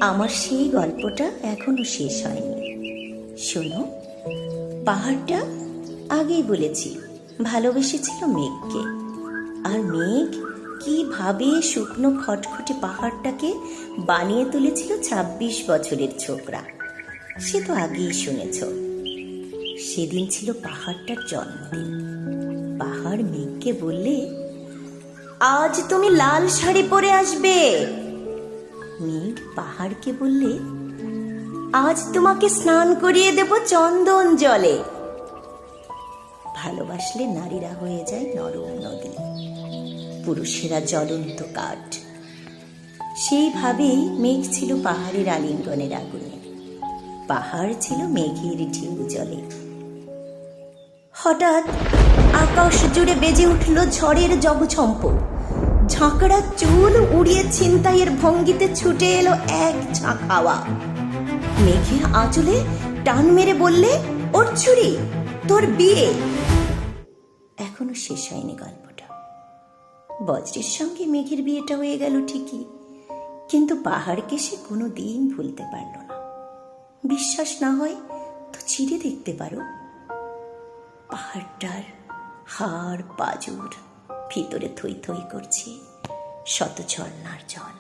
আমার সেই গল্পটা এখনো শেষ হয়নি। শোনো, পাহাড়টা আগেই বলেছি ভালোবেসেছিল মেঘকে, আর মেঘ কিভাবে শুকনো খটখটে পাহাড়টাকে বানিয়ে তুলেছিল ২৬ বছরের ছোকরা, সে তো আগেই শুনেছ। সেদিন ছিল পাহাড়টার জন্মদিন। পাহাড় মেঘকে বললে, আজ তুমি লাল শাড়ি পরে আসবে। মেঘ পাহাড়কে বললে, আজ তোমাকে স্নান করিয়ে দেব চন্দন জলে। ভালোবাসলে নারীরা হয়ে যায় নরম নদী, পুরুষেরা জ্বলন্ত কাঠ। সেইভাবেই মেঘ ছিল পাহাড়ের আলিঙ্গনের আগুনে, পাহাড় ছিল মেঘের ঢেউ জলে। হঠাৎ আকাশ জুড়ে বেজে উঠল ঝড়ের জগঝম্প। ঝাঁকড়া চুল উড়িয়ে ছিনতাইয়ের ভঙ্গিতে ছুটে এলো এক ঝাঁক হাওয়া। মেঘের আঁচলে টান মেরে বললে, ওর ছুরি, তোর বিয়ে। এখনো শেষ হয়নি গল্পটা। বজ্রের সঙ্গে মেঘের বিয়েটা হয়ে গেল ঠিকই, কিন্তু পাহাড়কে সে কোনো দিন ভুলতে পারল না। বিশ্বাস না হয় তো চিরে দেখতে পারো। পাহাড়টার হাড় পাজর ভিতরে থই থই করছে শত ঝর্ণার জল।